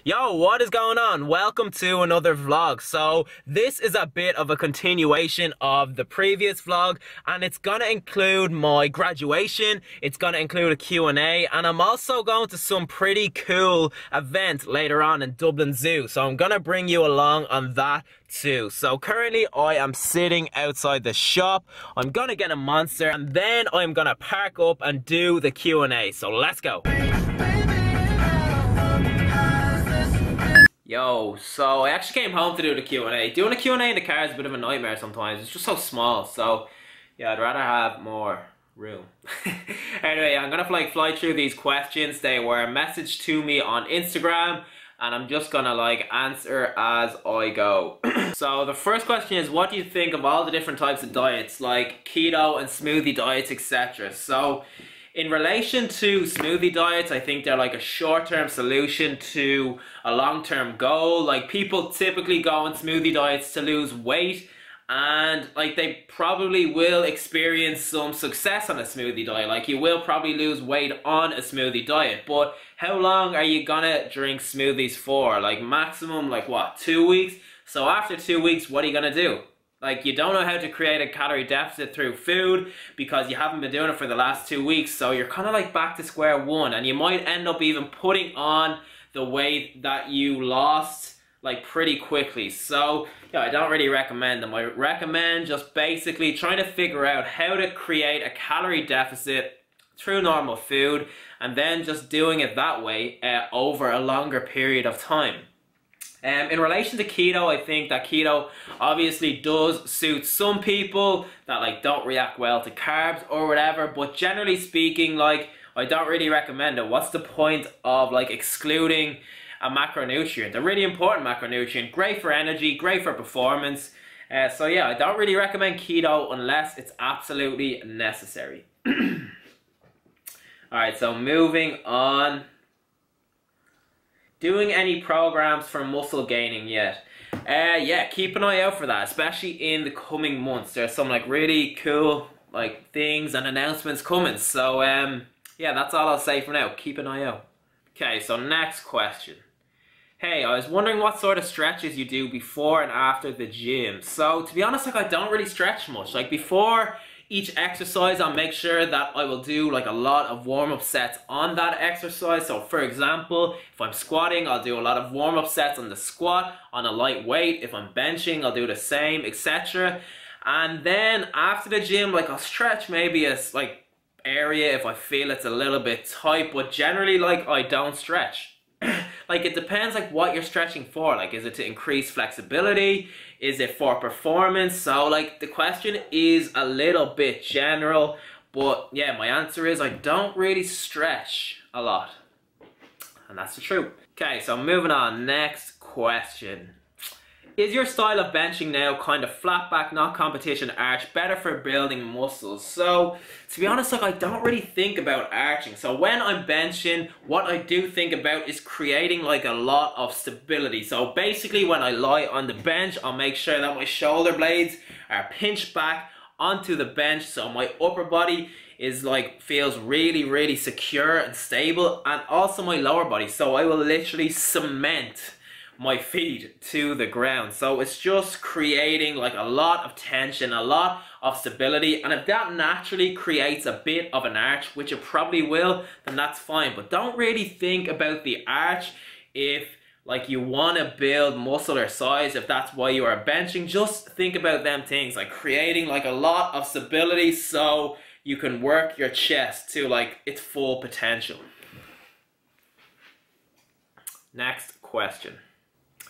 Yo, what is going on? Welcome to another vlog. So this is a bit of a continuation of the previous vlog, and it's gonna include my graduation, it's gonna include a Q&A, and I'm also going to some pretty cool event later on in Dublin Zoo. So I'm gonna bring you along on that too. So currently I am sitting outside the shop. I'm gonna get a monster and then I'm gonna park up and do the Q&A. So let's go. Yo, so I actually came home to do the Q&A. Doing a Q&A in the car is a bit of a nightmare sometimes. It's just so small. So yeah, I'd rather have more room. Anyway, I'm gonna fly through these questions. They were messaged to me on Instagram, and I'm just gonna answer as I go. So the first question is, what do you think of all the different types of diets, like keto and smoothie diets, etc.? So in relation to smoothie diets, I think they're like a short-term solution to a long-term goal. Like, people typically go on smoothie diets to lose weight, and like they probably will experience some success on a smoothie diet. Like, you will probably lose weight on a smoothie diet, but how long are you gonna drink smoothies for? Like, maximum, like what, 2 weeks? So after 2 weeks, what are you gonna do? Like, you don't know how to create a calorie deficit through food because you haven't been doing it for the last 2 weeks. So you're kind of like back to square one, and you might end up even putting on the weight that you lost like pretty quickly. So yeah, I don't really recommend them. I recommend just basically trying to figure out how to create a calorie deficit through normal food, and then just doing it that way over a longer period of time. In relation to keto, I think that keto obviously does suit some people that like don't react well to carbs or whatever, but generally speaking, like, I don't really recommend it. What's the point of like excluding a macronutrient, a really important macronutrient, great for energy, great for performance? So yeah, I don't really recommend keto unless it's absolutely necessary. Alright, so moving on. Doing any programs for muscle gaining yet? Yeah, keep an eye out for that, especially in the coming months. There's some like really cool like things and announcements coming. So yeah, that's all I'll say for now. Keep an eye out. Okay, so next question. Hey, I was wondering what sort of stretches you do before and after the gym. So to be honest, like, I don't really stretch much. Like, before each exercise, I'll make sure that I will do like a lot of warm-up sets on that exercise. So for example, if I'm squatting, I'll do a lot of warm-up sets on the squat on a light weight. If I'm benching, I'll do the same, etc. And then after the gym, like, I'll stretch maybe a like area if I feel it's a little bit tight, but generally, like, I don't stretch. Like, it depends like what you're stretching for. Like, is it to increase flexibility? Is it for performance? So like, the question is a little bit general, but yeah, my answer is I don't really stretch a lot, and that's the truth. Okay, so moving on, next question. Is your style of benching now kind of flat back, not competition arch, better for building muscles? So to be honest, like, I don't really think about arching. So when I'm benching, what I do think about is creating like a lot of stability. So basically, when I lie on the bench, I'll make sure that my shoulder blades are pinched back onto the bench, so my upper body is like feels really, really secure and stable, and also my lower body. So I will literally cement my feet to the ground. So it's just creating like a lot of tension, a lot of stability, and if that naturally creates a bit of an arch, which it probably will, then that's fine. But don't really think about the arch if like you want to build muscle or size, if that's why you are benching. Just think about them things, like creating like a lot of stability so you can work your chest to like its full potential. Next question.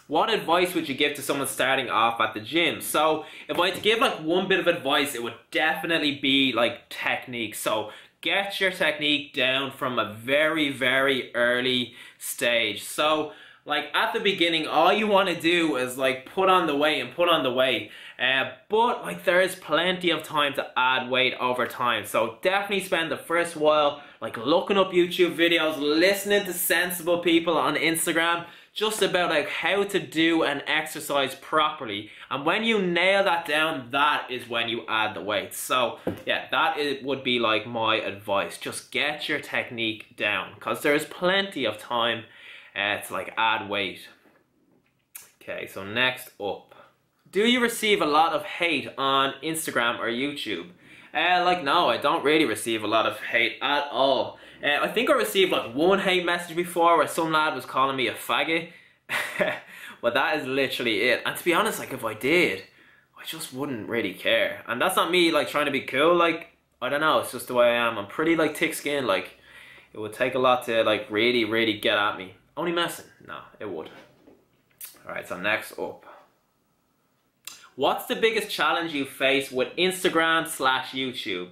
What advice would you give to someone starting off at the gym? So if I had to give like one bit of advice, it would definitely be like technique. So get your technique down from a very, very early stage. So like at the beginning, all you want to do is like put on the weight and put on the weight. But like, there is plenty of time to add weight over time. So definitely spend the first while like looking up YouTube videos, listening to sensible people on Instagram, just about like how to do an exercise properly. And when you nail that down, that is when you add the weights. So yeah, would be like my advice. Just get your technique down, because there's plenty of time to like add weight. Okay, so next up. Do you receive a lot of hate on Instagram or YouTube? Like, no, I don't really receive a lot of hate at all. I think I received like one hate message before where some lad was calling me a faggot. But that is literally it. And to be honest, like if I did, I just wouldn't really care. And that's not me like trying to be cool, like, I don't know, it's just the way I am. I'm pretty like thick-skinned, like it would take a lot to like really get at me. Only messing? No, it would. Alright, so next up. What's the biggest challenge you face with Instagram/YouTube?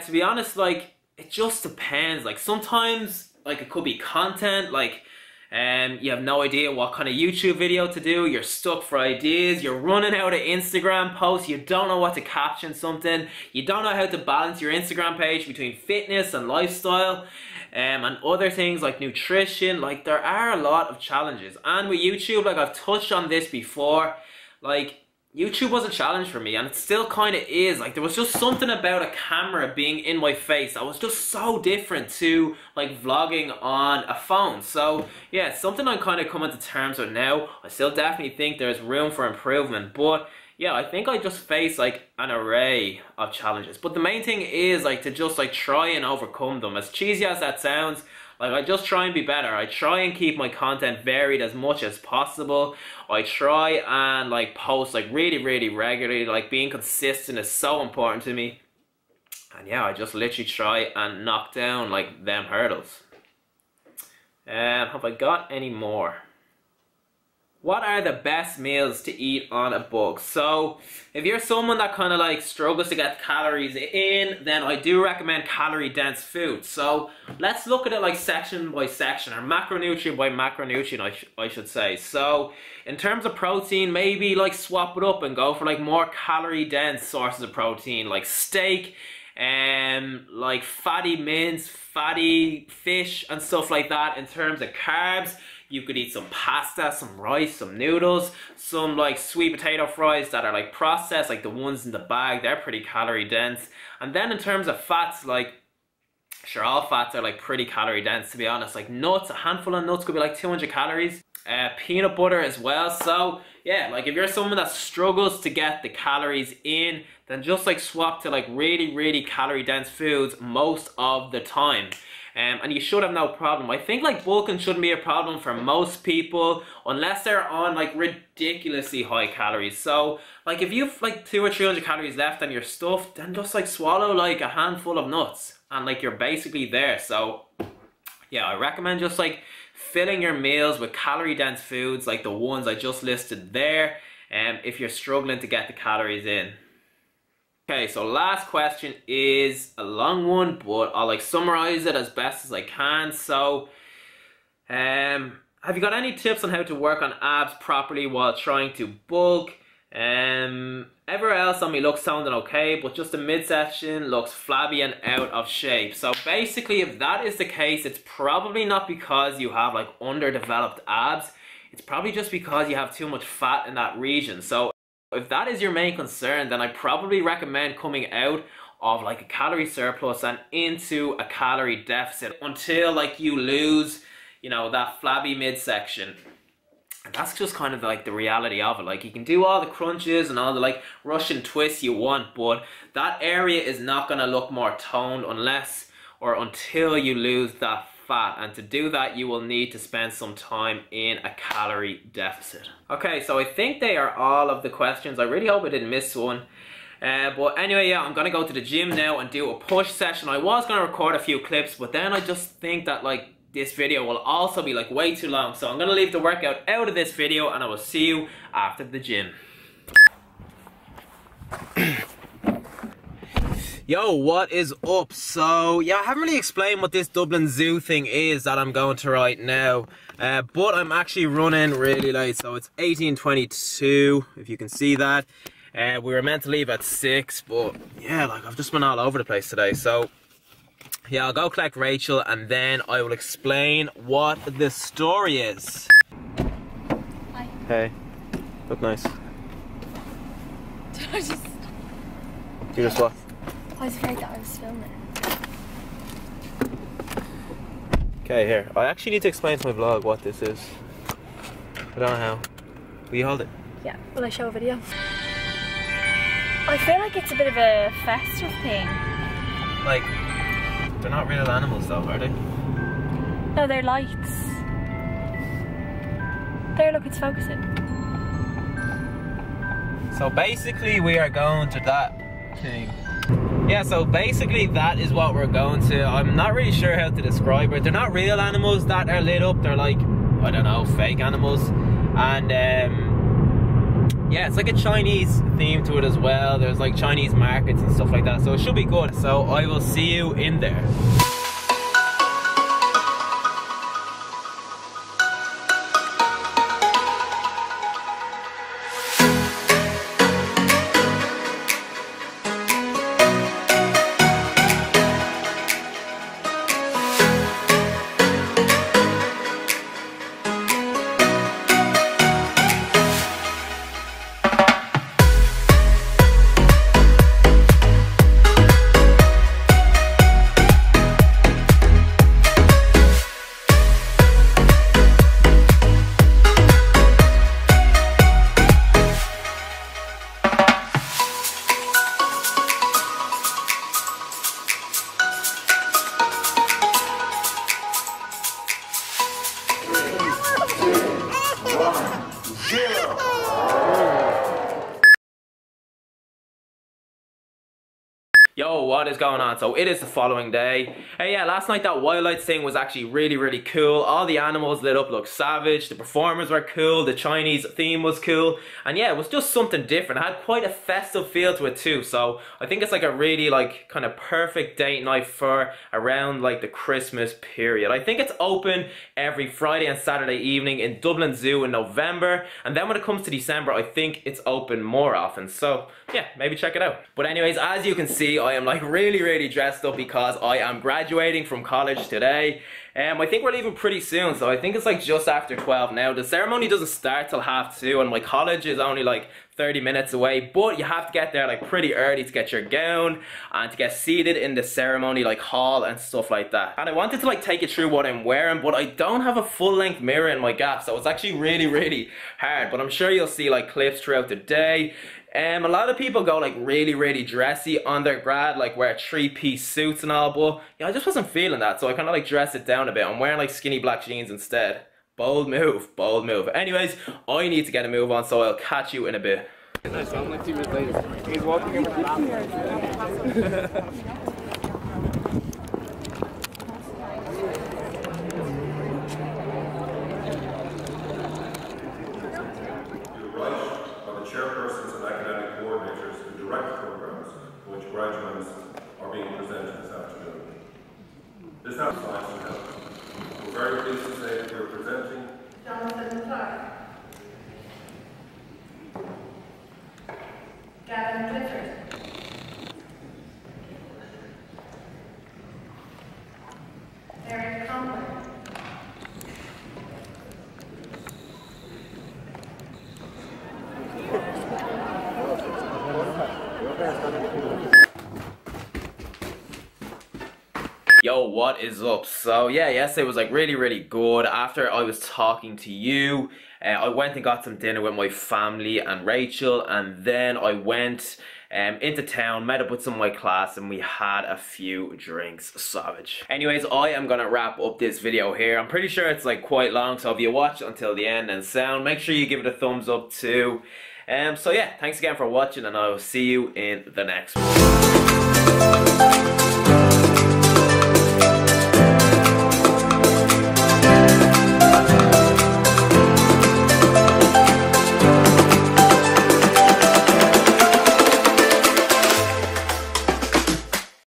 To be honest, like, it just depends. Like, sometimes, like, it could be content, like, you have no idea what kind of YouTube video to do, you're stuck for ideas, you're running out of Instagram posts, you don't know what to caption something, you don't know how to balance your Instagram page between fitness and lifestyle, and other things like nutrition. Like, there are a lot of challenges. And with YouTube, like I've touched on this before, like, YouTube was a challenge for me, and it still kind of is. Like, there was just something about a camera being in my face that was just so different to like vlogging on a phone. So yeah, it's something I'm kind of coming to terms with now. I still definitely think there's room for improvement, but yeah, I think I just face like an array of challenges. But the main thing is like to just like try and overcome them. As cheesy as that sounds, like, I just try and be better. I try and keep my content varied as much as possible. I try and like post like really regularly. Like, being consistent is so important to me. And yeah, I just literally try and knock down like them hurdles. Have I got any more? What are the best meals to eat on a bug? So, if you're someone that kind of like struggles to get calories in, then I do recommend calorie dense food. So, let's look at it like section by section, or macronutrient by macronutrient, I should say. So, in terms of protein, maybe like swap it up and go for like more calorie dense sources of protein, like steak, like fatty mince, fatty fish and stuff like that. In terms of carbs, you could eat some pasta, some rice, some noodles, some like sweet potato fries that are like processed, like the ones in the bag, they're pretty calorie dense. And then in terms of fats, like, sure, all fats are like pretty calorie dense, to be honest. Like nuts, a handful of nuts could be like 200 calories. Peanut butter as well. So yeah, like if you're someone that struggles to get the calories in, then just like swap to like really calorie dense foods most of the time. And you should have no problem. I think like bulking shouldn't be a problem for most people unless they're on like ridiculously high calories. So like if you've like 200 or 300 calories left on your stuff, then just like swallow like a handful of nuts and like you're basically there. So yeah, I recommend just like filling your meals with calorie dense foods like the ones I just listed there, if you're struggling to get the calories in. Okay, so last question is a long one, but I'll like summarize it as best as I can. So, have you got any tips on how to work on abs properly while trying to bulk? Everywhere else on me looks sounding okay, but just the midsection looks flabby and out of shape. So basically, if that is the case, it's probably not because you have like underdeveloped abs. It's probably just because you have too much fat in that region. So if that is your main concern, then I probably recommend coming out of like a calorie surplus and into a calorie deficit until like you lose, you know, that flabby midsection. And that's just kind of like the reality of it. Like, you can do all the crunches and all the like Russian twists you want, but that area is not going to look more toned unless or until you lose that fat. And to do that, you will need to spend some time in a calorie deficit. Okay, so I think they are all of the questions. I really hope I didn't miss one. But anyway, yeah, I'm gonna go to the gym now and do a push session. I was gonna record a few clips, but then I just think that like this video will also be like way too long. So I'm gonna leave the workout out of this video and I will see you after the gym. Yo, what is up? So, yeah, I haven't really explained what this Dublin Zoo thing is that I'm going to right now. But I'm actually running really late, so it's 18:22, if you can see that. We were meant to leave at 6, but yeah, like I've just been all over the place today. So, yeah, I'll go collect Rachel and then I will explain what the story is. Hi. Hey, look nice. Did I just... You just what? I was afraid that I was filming. Okay, here. I actually need to explain to my vlog what this is. I don't know how. Will you hold it? Yeah, will I show a video? I feel like it's a bit of a festive thing. Like, they're not real animals though, are they? No, they're lights. There, look, it's focusing. So basically we are going to that thing. Yeah, so basically that is what we're going to. I'm not really sure how to describe it. They're not real animals that are lit up. They're like, I don't know, fake animals. And yeah, it's like a Chinese theme to it as well. There's like Chinese markets and stuff like that. So it should be good. So I will see you in there. Yo, what is going on? So it is the following day. Hey, yeah, last night that wildlife thing was actually really cool. All the animals lit up looked savage. The performers were cool. The Chinese theme was cool. And yeah, it was just something different. It had quite a festive feel to it too. So I think it's like a really like kind of perfect date night for around like the Christmas period. I think it's open every Friday and Saturday evening in Dublin Zoo in November. And then when it comes to December, I think it's open more often. So yeah, maybe check it out. But anyways, as you can see, I am like really dressed up because I am graduating from college today. I think we're leaving pretty soon, so I think it's like just after 12 now. The ceremony doesn't start till 2:30 and my college is only like 30 minutes away, but you have to get there like pretty early to get your gown and to get seated in the ceremony like hall and stuff like that. And I wanted to like take you through what I'm wearing, but I don't have a full-length mirror in my gap, so it's actually really hard. But I'm sure you'll see like clips throughout the day. A lot of people go like really dressy on their grad, like wear 3-piece suits and all, but yeah, I just wasn't feeling that, so I kind of like dressed it down a bit. I'm wearing like skinny black jeans instead. Bold move, bold move. Anyways, I need to get a move on, so I'll catch you in a bit. Nice, I'm like 2 minutes later. He's walking in chairpersons and academic coordinators who direct programs for which graduates are being presented this afternoon. This now is Science and Health. We're very pleased to say that we're presenting Jonathan Clark, Gavin Clifford, Eric Conway, Yo, what is up? So yeah, yesterday was like really good. After I was talking to you, I went and got some dinner with my family and Rachel, and then I went into town, met up with some of my class, and we had a few drinks. Savage. Anyways, I am gonna wrap up this video here. I'm pretty sure it's like quite long, so if you watch until the end and sound, make sure you give it a thumbs up too. So yeah, thanks again for watching, and I will see you in the next one.